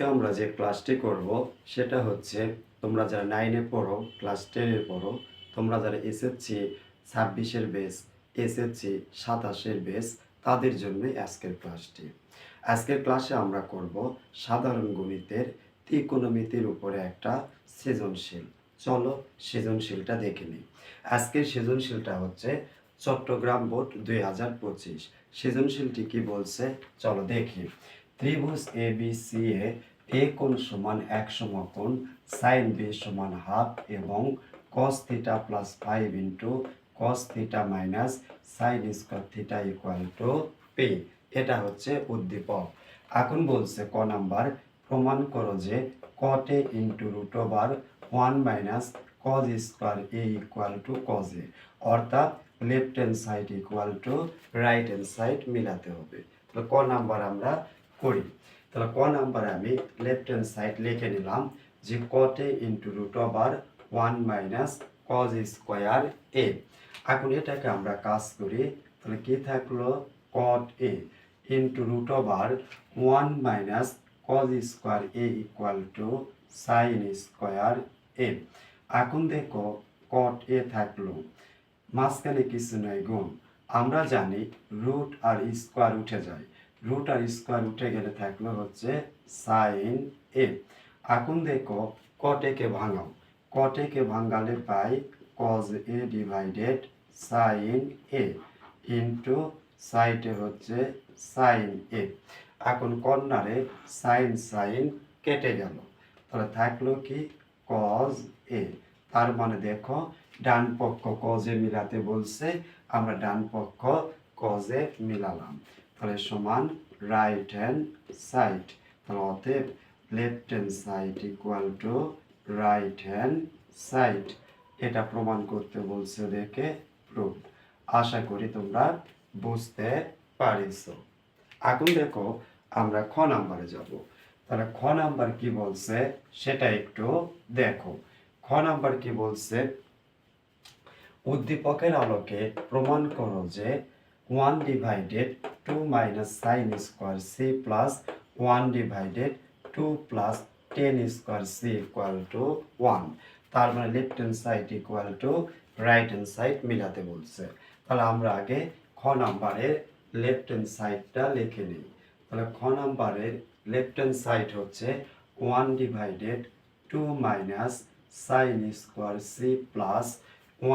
আজকে আমরা যে ক্লাসটি করব সেটা হচ্ছে তোমরা যারা 9-এ পড়ো, ক্লাস 10-এ পড়ো, তোমরা যারা এসএসসি 26-এর বেস, এসএসসি 27-এর বেস, তাদের জন্যই আজকের ক্লাসটি। আজকের ক্লাসে আমরা করব সাধারণ গণিতের ত্রিকোণমিতির উপরে একটা সৃজনশীল। চলো সৃজনশীলটা দেখে নিই। আজকের সৃজনশীলটা হচ্ছে চট্টগ্রাম বোর্ড 2025। সৃজনশীলটি কি বলছে চলো দেখি। ত্রিভুজ এ বি সি এ কোণ সমান 1 সমকোণ, সাইন বি সমান হাফ এবং cos theta plus 5 into cos theta minus sine square theta equal two P. এটা হচ্ছে উদ্দীপক। এখন বলছে ক নাম্বার, প্রমাণ করো যে cot A into root over 1 minus cos square A equal to cos A, অর্থাৎ left hand side equal to right hand side মিলাতে হবে। তো ক নাম্বার আমরা করি। তাহলে ক নাম্বারে আমি লেফট হ্যান্ড সাইড লিখে নিলাম যে cot A into root over 1 minus cos square A. এখন এটাকে আমরা কাজ করি, তাহলে কি থাকলো, cot A into root over 1 minus cos square A equal to sine square A. এখন দেখো কট এ থাকলো, মাঝখানে কিছু নয় গুণ। আমরা জানি রুট আর স্কোয়ার উঠে যায়, রুট আর স্কোয়ার উঠে গেলে থাকলো হচ্ছে সাইন এ। এখন দেখো কটেকে ভাঙাও, কটেকে ভাঙালে পাই cos A divided sine A into সাইডে হচ্ছে সাইন এ। এখন কর্নারে সাইন সাইন কেটে গেল, তাহলে থাকলো কি কজ এ। তার মানে দেখো ডান পক্ষ কজে মিলাতে বলছে, আমরা ডান পক্ষ কজে মিলালাম, তাহলে সমান রাইট হ্যান্ড সাইড। তাহলে অতএব left hand side equal to right hand side. এটা প্রমাণ করতে বলছে, দেখে প্রুফ। আশা করি তোমরা বুঝতে পারিছো। এখন দেখো আমরা খ নাম্বারে যাব। তাহলে খ নাম্বার কি বলছে সেটা একটু দেখো। খ নাম্বার কি বলছে, উদ্দীপকের আলোকে প্রমাণ করো যে 1 divided 2 minus sine square C plus 1 divided 2 plus ten square C equal to 1। তার মানে left hand side equal to right hand side মিলাতে বলছে। তাহলে আমরা আগে খ নাম্বারের লেফট হ্যান্ড সাইডটা লিখে নিই। তাহলে খ নাম্বারের লেফট হ্যান্ড সাইড হচ্ছে 1 divided 2 minus sine square C plus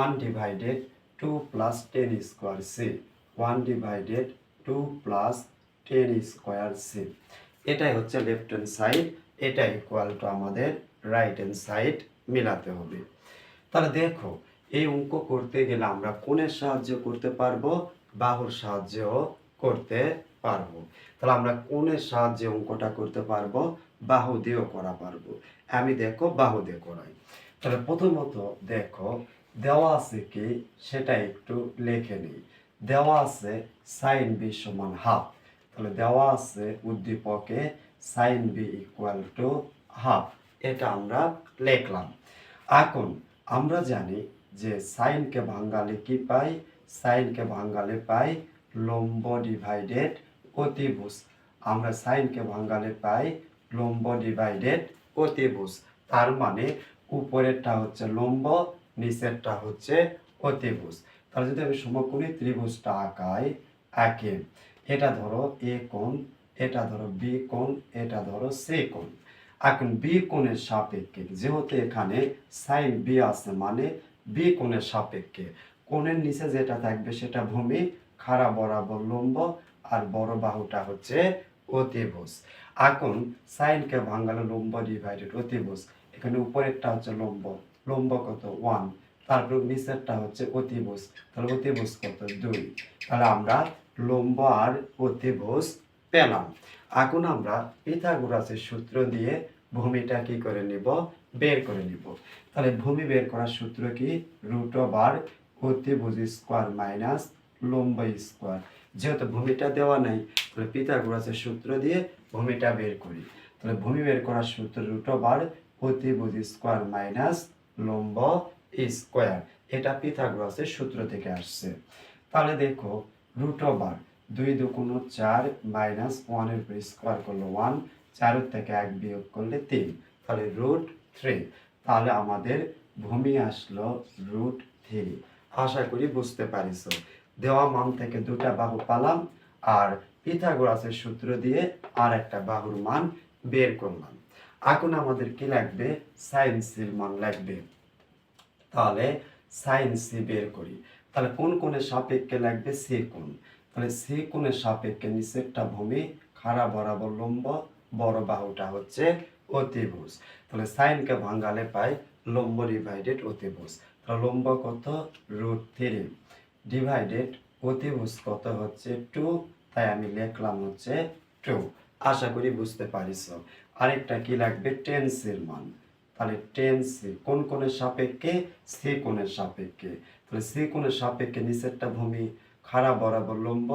1 divided 2 plus ten square C, 1 divided 2 plus ten square C. এটাই হচ্ছে লেফট হ্যান্ড সাইড, এটা ইকুয়াল টু আমাদের রাইট হ্যান্ড সাইড মিলাতে হবে। তাহলে দেখো এই অঙ্ক করতে গেলে আমরা কোণের সাহায্যে করতে পারবো, বাহুর সাহায্যেও করতে পারবো। তাহলে আমরা কোণের সাহায্যে অঙ্কটা করতে পারবো, বাহু দিয়েও করা পারবো। আমি দেখো বাহু দিয়ে করাই। তাহলে প্রথমত দেখো দেওয়া আছে কি সেটা একটু লিখে নিই। দেওয়া আছে সাইন বি সমান হাফ। তাহলে দেওয়া আছে উদ্দীপকে sine B equal to half, এটা আমরা লিখলাম। এখন আমরা জানি যে সাইনকে ভাঙালে কি পাই, সাইনকে ভাঙালে পাই লম্ব ডিভাইডেড অতিভুজ। আমরা সাইনকে ভাঙালে পাই লম্ব ডিভাইডেড অতিভুজ। তার মানে উপরেরটা হচ্ছে লম্ব, নিচেরটা হচ্ছে অতিভুজ। তাহলে যদি আমি সমকোণী ত্রিভুজটা আঁকাই, একে এটা ধরো এ কোণ, এটা ধরো বি কোণ, এটা ধরো সি কোণ। এখন বি কোণের সাপেক্ষে, যেহেতু এখানে সাইন বি আছে মানে বি কোণের সাপেক্ষে কোণের নিচে যেটা থাকবে সেটা ভূমি, খাড়া বরাবর লম্ব, আর বড় বাহুটা হচ্ছে অতিভুজ। এখন সাইনকে ভাঙালে লম্ব ডিভাইডেড অতিভুজ, এখানে উপরেরটা হচ্ছে লম্ব, লম্ব কত 1, তারপর নিচেরটা হচ্ছে অতিভুজ, তাহলে অতিভুজ কত 2। তাহলে আমরা লম্ব আর অতিভুজ পেলাম। এখন আমরা পিথাগোরাসের সূত্র দিয়ে ভূমিটা কি করে নিব, বের করে নিব। তাহলে ভূমি বের করার সূত্র কি, রুট ওভার অতিভুজ স্কোয়ার মাইনাস লম্ব স্কোয়ার। যেহেতু ভূমিটা দেওয়া নাই, তাহলে পিথাগোরাসের সূত্র দিয়ে ভূমিটা বের করি। তাহলে ভূমি বের করার সূত্র রুট ওভার অতিভুজ স্কোয়ার মাইনাস লম্ব স্কোয়ার, এটা পিথাগোরাসের সূত্র থেকে আসছে। তাহলে দেখো রুট ওভার 2 2 4 মাইনাস 1 এর উপর স্কোয়ার করলো 1, 4 থেকে 1 বিয়োগ করলে 3, তাহলে √3। তাহলে আমাদের ভূমি আসলো √3। আশা করি বুঝতে পারিছো। দেওয়া মান থেকে দুটা বাহু পালাম আর পিথাগোরাসের সূত্র দিয়ে আর একটা বাহুর মান বের করলাম। এখন আমাদের কি লাগবে? সাইন সির মান লাগবে। তাহলে সাইন সি বের করি। তাহলে কোন কোণের সাপেক্ষে লাগবে? সি কোণ। তাহলে সি কোণের সাপেক্ষে নিচেরটা ভূমি, খাড়া বরাবর লম্ব, বড় বাহুটা হচ্ছে অতিভুজ। তাহলে সাইনকে ভাঙালে পাই লম্ব ডিভাইডেড অতিভুজ। তাহলে লম্ব কত? √3 ডিভাইডেড অতিভুজ কত হচ্ছে 2, তাই আমি লিখলাম হচ্ছে 2। আশা করি বুঝতে পারিছো। আরেকটা কি লাগবে? টেন সির মান। তাহলে টেন সি কোন কোণের সাপেক্ষে? সি কোণের সাপেক্ষে। তাহলে সি কোণের সাপেক্ষে নিচেরটা ভূমি, খাড়া বরাবর লম্ব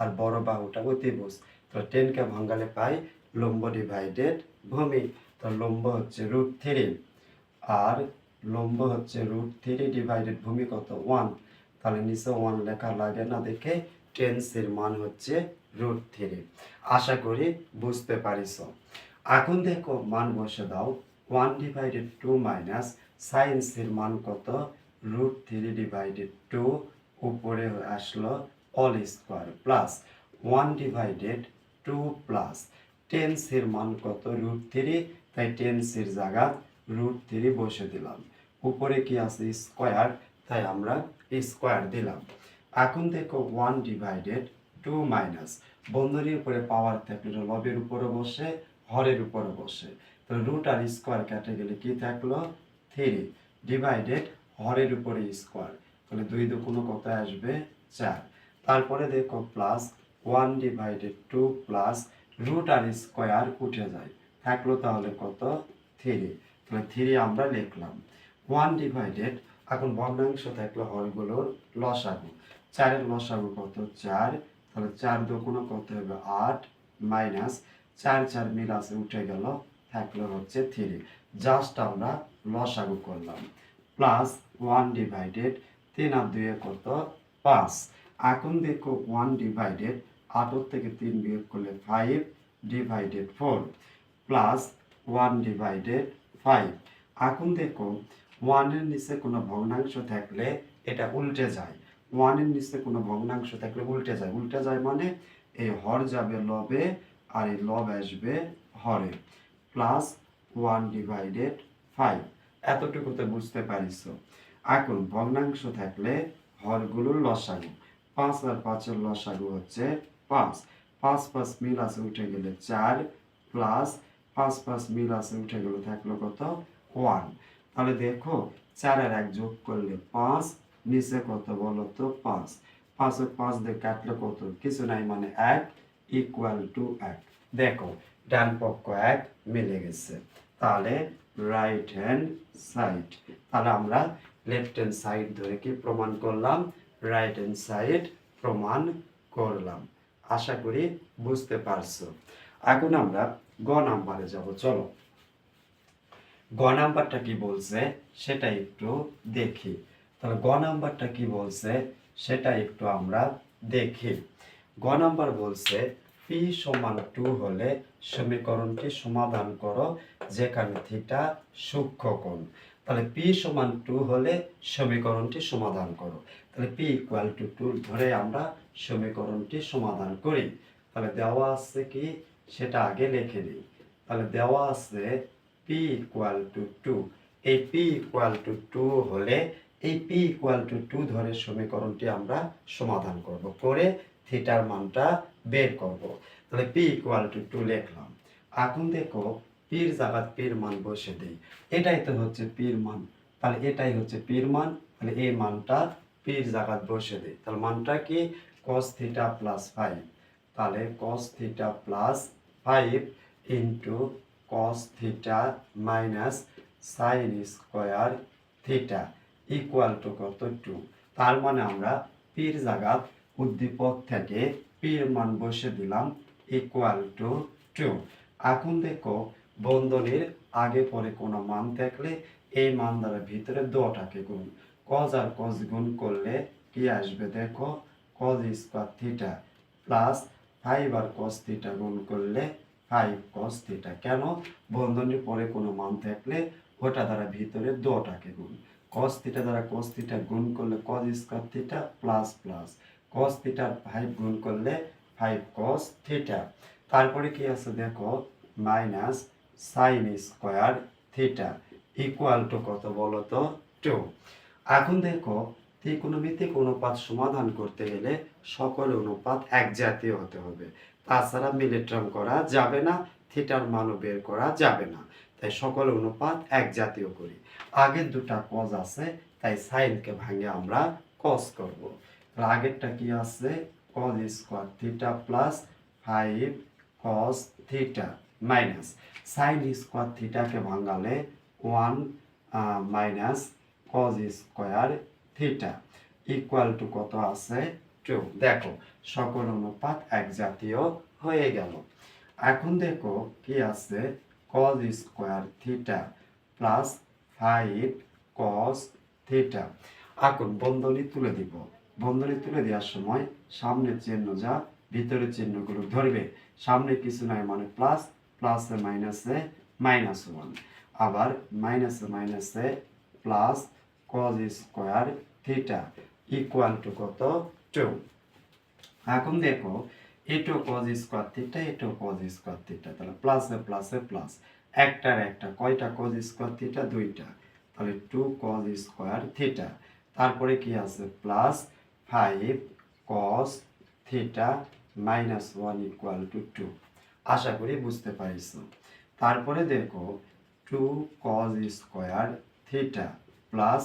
আর বড় বাহুটা অতিভুজ। তাহলে টেনকে ভাঙালে পাই লম্ব ডিভাইডেড ভূমি। তাহলে লম্ব হচ্ছে √3 আর লম্ব হচ্ছে √3 ডিভাইডেড ভূমি কত? 1। তাহলে নিচে 1 লেখা লাগে না দেখে টেন সির মান হচ্ছে √3। আশা করি বুঝতে পারিছো। এখন দেখো মান বসে দাও। 1 ডিভাইডেড 2 মাইনাস সাইন সির মান কত? √3 ডিভাইডেড 2 উপরে আসলো whole square plus 1 divided 2 plus tan সির মান কত? √3, তাই টেন সির জায়গা √3 বসে দিলাম। উপরে কি আছে? স্কোয়ার, তাই আমরা স্কোয়ার দিলাম। এখন দেখো 1 ডিভাইডেড 2 মাইনাস বন্ধনীর উপরে পাওয়ার থাকলে লবের উপরে বসে, হরের উপরে বসে। তো রুট আর স্কোয়ার কেটে গেলে কি থাকলো? 3 ডিভাইডেড হরের উপরে স্কোয়ার। তাহলে 2 দুগুণ কত আসবে? 4। তারপরে দেখো প্লাস 1 ডিভাইডেড 2 প্লাস রুট আর স্কোয়ার উঠে যায়, থাকলো তাহলে কত? 3। তাহলে 3 আমরা লিখলাম। 1 ডিভাইডেড, এখন ভগ্নাংশ থাকলো হরগুলোর লসাগু। 4 এর লসাগু কত? 4। তাহলে 4 দুগুণ কত হবে? 8 মাইনাস 4 4 মিল আছে উঠে গেল, থাকলো হচ্ছে 3। জাস্ট আমরা লসাগু করলাম। প্লাস 1 ডিভাইডেড 3 আর 2 কত? 5। এখন দেখো 1 ডিভাইডেড 8 থেকে 3 বিয়োগ করলে 5 ডিভাইডেড 4 প্লাস 1 ডিভাইডেড 5। এখন দেখো 1 এর নিচে কোনো ভগ্নাংশ থাকলে এটা উল্টে যায়। 1 এর নিচে কোনো ভগ্নাংশ থাকলে উল্টে যায়। উল্টে যায় মানে এই হর যাবে লবে আর এই লব আসবে হরে। Plus 1 divided 5। এতটুকুতে বুঝতে পারিছো। এখন ভগ্নাংশ থাকলে হরগুলোর লসাগু। 5 আর 5 এর লসাগু হচ্ছে 5। 5 5 মিল আছে উঠে গেলে 4 প্লাস 5 5 মিল আছে উঠে গেলে থাকলো কত? 1। তাহলে দেখো 4 আর 1 যোগ করলে 5, নিচে কত বলো তো? 5। 5 আর 5 দিয়ে কাটলে কত? কিছু নাই, মানে 1 ইকুয়াল টু 1। দেখো ডান পক্ষ 1 মিলে গেছে। তাহলে রাইট হ্যান্ড সাইড। তাহলে আমরা লেফট হ্যান্ড সাইড ধরে কি প্রমাণ করলাম? রাইট হ্যান্ড সাইড প্রমাণ করলাম। আশা করি বুঝতে পারছো। এখন আমরা গ নাম্বারে যাব। চলো গ নাম্বারটা কি বলছে সেটা একটু দেখি। তাহলে গ নাম্বারটা কি বলছে সেটা একটু আমরা দেখি। গ নাম্বার বলছে p সমান 2 হলে সমীকরণটি সমাধান করো যেখানে থিটা সূক্ষ্মকোণ। তাহলে p সমান 2 হলে সমীকরণটি সমাধান করো। তাহলে p ইকুয়াল টু 2 ধরে আমরা সমীকরণটি সমাধান করি। তাহলে দেওয়া আছে কি সেটা আগে লিখে নিই। তাহলে দেওয়া আছে p ইকুয়াল টু 2। এই p ইকুয়াল টু 2 হলে এই p ইকুয়াল টু 2 ধরে সমীকরণটি আমরা সমাধান করব, করে থিটার মানটা বের করব। তাহলে p ইকুয়াল টু 2 লিখলাম। এখন দেখো p এর জায়গায় p এর মান বসে দেই। এটাই তো হচ্ছে p এর মান। তাহলে এটাই হচ্ছে p এর মান। তাহলে এই মানটা p এর জায়গায় বসে দেই। তাহলে মানটা কি? cos theta plus 5। তাহলে cos theta plus 5 into cos theta minus sine square theta equal to কত? 2। তার মানে আমরা পির জায়গায় উদ্দীপক থেকে পির মান বসে দিলাম ইকুয়াল টু 2। এখন দেখো বন্ধনীর আগে পরে কোনো মান থাকলে এই মান দ্বারা ভিতরে দুটাকে গুণ, cos আর cos গুণ করলে কি আসবে? দেখো cos স্কোয়ার থিটা প্লাস 5 আর cos থিটা গুণ করলে 5 cos থিটা। কেন? বন্ধনীর পরে কোনো মান থাকলে ওটা দ্বারা ভিতরে দুটাকে গুণ, cos থিটা দ্বারা cos থিটা গুণ করলে cos square theta plus plus cos থিটার 5 গুণ করলে 5 cos থিটা। তারপরে কি আছে দেখো, minus sine square theta equal to কত বলো তো? 2। এখন দেখো, ত্রিকোণমিতিক অনুপাত সমাধান করতে গেলে সকল অনুপাত এক জাতীয় হতে হবে, তাছাড়া মিলিট্রাম করা যাবে না, থিটার মানও বের করা যাবে না। তাই সকল অনুপাত এক জাতীয় করি। আগের দুটা কজ আছে, তাই সাইনকে ভাঙে আমরা কস করব। আগেরটা কি আছে? Cos square theta plus 5 cos theta minus sine square থিটাকে ভাঙালে 1 minus cos square theta equal to কত আছে? 2। দেখো, সকল অনুপাত এক জাতীয় হয়ে গেল। এখন দেখো কি আছে, cos square theta plus 5 cos theta. এখন বন্ধনী তুলে দিব। বন্ধনী তুলে দেওয়ার সময় সামনের চিহ্ন যা, ভিতরের চিহ্নগুলো ধরবে। সামনে কিছু নাই মানে প্লাস, প্লাসে মাইনাসে মাইনাস 1, আবার মাইনাসে মাইনাসে plus cos square theta equal to কত? 2। এখন দেখো, এটো cos স্কয়ার থিটা, এটো cos স্কয়ার থিটা, তাহলে প্লাসে প্লাসে প্লাস, একটার একটা কয়টা cos স্কয়ার থিটা? দুইটা, তাহলে 2 cos স্কয়ার থিটা। তারপরে কি আছে? Plus 5 cos theta minus 1 equal to 2। আশা করি বুঝতে পারিছো। তারপরে দেখো 2 cos square theta plus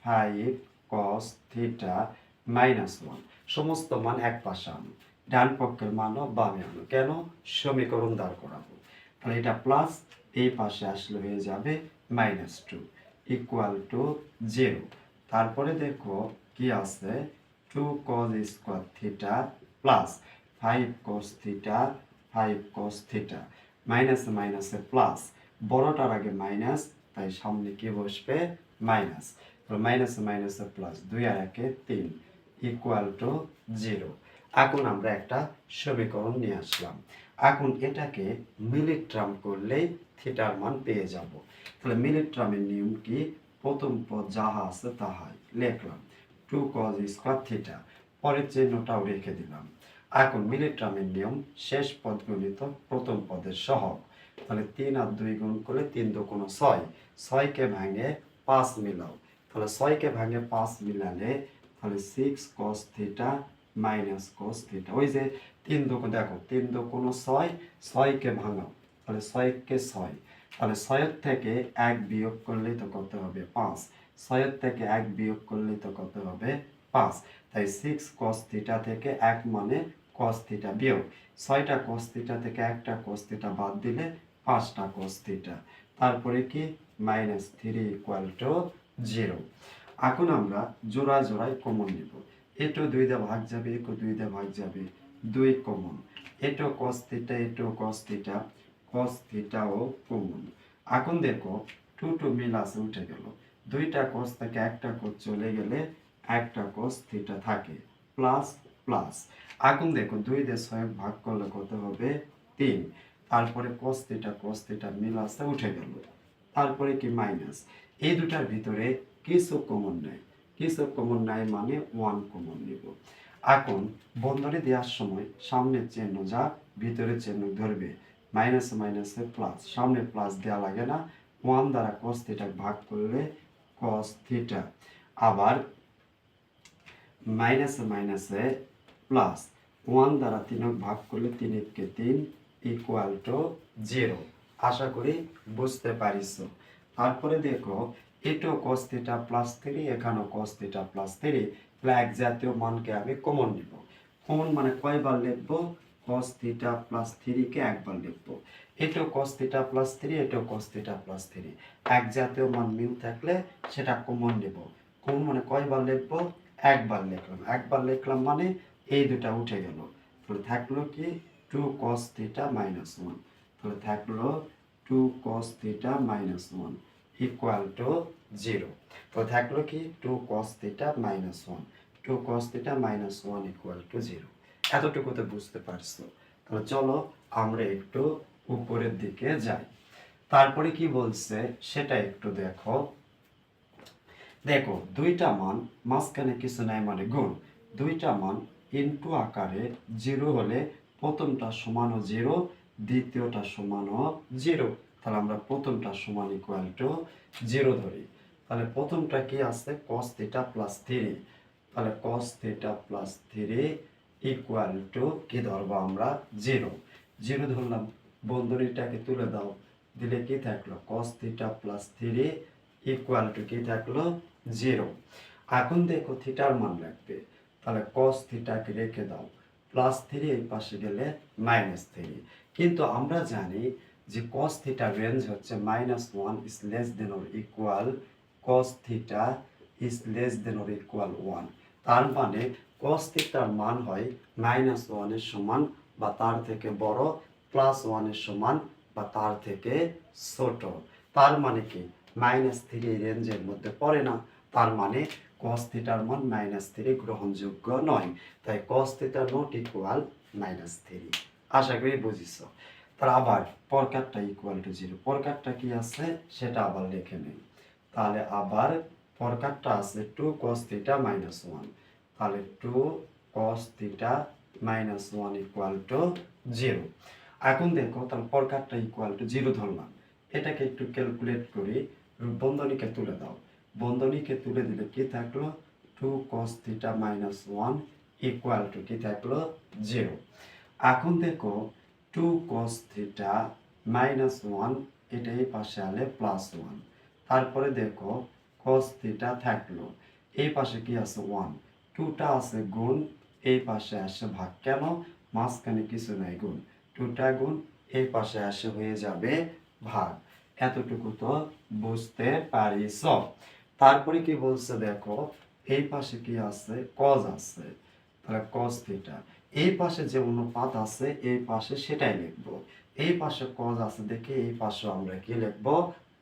5 cos theta minus 1, সমস্ত মান এক পাশে আনো, ডান পক্ষের মানও বামে আনো। কেন? সমীকরণ দাঁড় করাবো। তাহলে এটা প্লাস, এই পাশে আসলে হয়ে যাবে মাইনাস 2 ইকুয়াল টু 0। তারপরে দেখো কি আছে, 2 cos square theta plus 5 cos theta, 5 cos theta মাইনাসে মাইনাসে প্লাস, বড়টার আগে মাইনাস, তাই সামনে কি বসবে? মাইনাস। তাহলে মাইনাসে মাইনাসে প্লাস, 2 আর 1 3 ইকুয়াল টু 0। এখন আমরা একটা সমীকরণ নিয়ে আসলাম। এখন এটাকে মিলিট্রাম করলেই থিটার মান পেয়ে যাব। তাহলে মিলিট্রামের নিয়ম কি? প্রথম পদ যাহা আছে তাহাই লিখলাম, 2 cos স্কয়ার থিটা, পরের চিহ্নটাও রেখে দিলাম। এখন মিলিট্রামের নিয়ম, শেষ পদ গুণিত প্রথম পদের সহগ। তাহলে 3 আর 2 গুণ করলে 3 দুগুণ 6, 6কে ভাঙে 5 মিলাও, তাহলে 6কে ভাঙে 5 মিলালে তাহলে 6 cos theta minus cos theta. ওই যে 3 দুগুণ, দেখো 3 দুগুণ 6, 6কে ভাঙাও, তাহলে 6কে 6, তাহলে 6 থেকে 1 বিয়োগ করলেই তো কত হবে? 5। 6 থেকে 1 বিয়োগ করলেই তো কত হবে? 5। তাই 6 cos থিটা থেকে 1 মানে cos থিটা বিয়োগ 6টা cos থিটা থেকে একটা cos থিটা বাদ দিলে 5টা cos থিটা। তারপরে কি? Minus 3 equal to 0। এখন আমরা জোড়ায় জোড়ায় কমন নিব। এটো 2 দিয়ে ভাগ যাবে, এটো 2 দিয়ে ভাগ যাবে, 2 কমন। এটো cos থিটা, এটো cos থিটা, cos থিটাও কমন। এখন দেখো 2 2 মিল আছে, উঠে গেল। দুইটা cos থেকে একটা cos চলে গেলে একটা cos থিটা থাকে, প্লাস প্লাস। এখন দেখো 2 দিয়ে 6 ভাগ করলে কত হবে? 3। তারপরে cos থিটা মিল আছে, উঠে গেল। তারপরে কি? মাইনাস। এই দুটার ভিতরে কিছু কমন নাই, কিছু কমন নাই মানে 1 কমন নিব। এখন বন্ধনী দেওয়ার সময় সামনের চিহ্ন যা, ভিতরের চিহ্ন ধরবে। মাইনাসে মাইনাসে প্লাস, সামনে প্লাস দেওয়া লাগে না। 1 দ্বারা cos থিটা ভাগ করলে cos থিটা, আবার মাইনাসে মাইনাসে প্লাস, 1 দ্বারা 3 ভাগ করলে 3 কে 3 ইকুয়াল টু 0। আশা করি বুঝতে পারিছো। তারপরে দেখো, এটো cos থিটা প্লাস 3, এখানেও cos থিটা প্লাস 3, তাহলে এক জাতীয় মানকে আমি কমন নিব। কমন মানে কয়বার লিখবো? cos থিটা প্লাস 3 কে একবার লিখবো। এটো cos থিটা প্লাস 3, এটো cos থিটা প্লাস 3, এক জাতীয় মান মিল থাকলে সেটা কমন নিব। কমন মানে কয়বার লিখবো? একবার লিখলাম। একবার লিখলাম মানে এই দুটা উঠে গেল, তাহলে থাকলো কি? 2 cos থিটা মাইনাস 1, তাহলে থাকলো 2 cos theta minus 1 equal to 0। তো থাকলো কি? 2 cos theta minus 1, 2 cos theta minus 1 equal to 0। এতটুকু তো বুঝতে পারছো। তাহলে চলো আমরা একটু উপরের দিকে যায়। তারপরে কি বলছে সেটা একটু দেখো। দেখো দুইটা মান মাঝখানে কিছু নাই মানে গুণ, দুইটা মান ইনটু আকারে জিরো হলে প্রথমটা সমানও জিরো, দ্বিতীয়টা সমানও জিরো। তাহলে আমরা প্রথমটা সমান ইকুয়াল টু জিরো ধরি। তাহলে প্রথমটা কি আছে cos থিটা প্লাস থ্রি, তাহলে cos theta plus three equal to কি ধরবো আমরা জিরো। জিরো ধরলাম, বন্ধনীটাকে তুলে দাও, দিলে কি থাকলো cos theta plus three equal to কি থাকলো জিরো। এখন দেখো থিটার মান লাগবে, তাহলে cos থিটাকে রেখে দাও, প্লাস থ্রি এই পাশে গেলে মাইনাস থ্রি। কিন্তু আমরা জানি যে cos থিটার রেঞ্জ হচ্ছে -1 is less than or equal cos theta is less than or equal 1। তার মানে cos থিটার মান হয় -1 এর সমান বা তার থেকে বড়, +1 এর সমান বা তার থেকে ছোট। তার মানে কি -3 রেঞ্জের মধ্যে পড়ে না, তার মানে cos থিটার মান -3 গ্রহণযোগ্য নয়। তাই cos থিটা নট ইকুয়াল -3। আশা করি বুঝিছো। তাহলে আবার পরকারটা ইকুয়াল টু জিরো, পরকারটা কি আছে সেটা আবার লিখে নিই। তাহলে আবার পরকারটা আছে 2 cos থিটা -1, তাহলে 2 cos theta -1 equal to zero. এখন দেখো তাহলে পরকারটা ইকুয়াল টু জিরো ধরলাম, এটাকে একটু ক্যালকুলেট করি, বন্ধনীকে তুলে দাও, বন্ধনীকে তুলে দিলে কি থাকলো 2 cos থিটা -1 ইকুয়াল টু কি থাকলো জিরো। এখন দেখো 2 cos থিটা -1 এটা এই পাশে আলে +1, তারপরে দেখো cos থিটা থাকলো, এই পাশে কি আছে 1, 2টা আছে গুণ, এই পাশে আসে ভাগ, কেন মাঝখানে কিছু নাই গুণ, 2টা গুণ এই পাশে আসে হয়ে যাবে ভাগ। এতটুকু তো বুঝতে পারিস। তারপরে কি বলছে দেখো এই পাশে কি আছে cos আছে, তাহলে cos থিটা, এই পাশে যে অনুপাত আছে এই পাশে সেটাই লিখবো, এই পাশে cos আছে দেখে এই পাশে আমরা কি লিখবো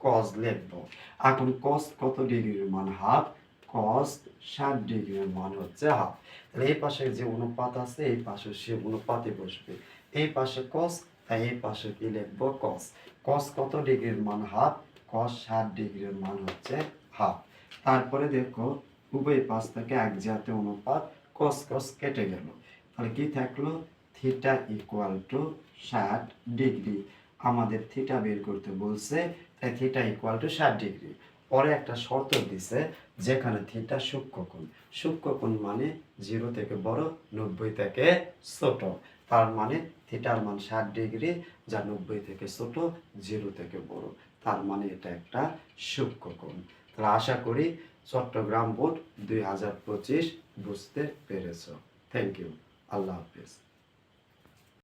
cos লিখবো। এখন cos কত ডিগ্রির মান হাফ, cos 60 ডিগ্রির মান হচ্ছে হাফ। তাহলে এই পাশে যে অনুপাত আছে এই পাশে সে অনুপাতে বসবে, এই পাশে cos তাই এই পাশে কি লিখবো cos। cos কত ডিগ্রির মান হাফ, cos 60 ডিগ্রির মান হচ্ছে হাফ। তারপরে দেখো উভয় পাশ থেকে এক জাতীয় অনুপাত, cos cos কেটে গেল, তাহলে কি থাকলো থিটা ইকুয়াল টু 60 ডিগ্রি। আমাদের থিটা বের করতে বলছে, তাই থিটা ইকুয়াল টু 60 ডিগ্রি। পরে একটা শর্ত দিছে যেখানে থিটা সূক্ষ্মকোণ, সূক্ষ্মকোণ মানে 0 থেকে বড় 90 থেকে ছোট, তার মানে থিটার মান 60 ডিগ্রি, যা 90 থেকে ছোট 0 থেকে বড়, তার মানে এটা একটা সূক্ষ্মকোণ। তাহলে আশা করি চট্টগ্রাম বোর্ড 2025 বুঝতে পেরেছ। থ্যাংক ইউ, আল্লাহ হাফেজ।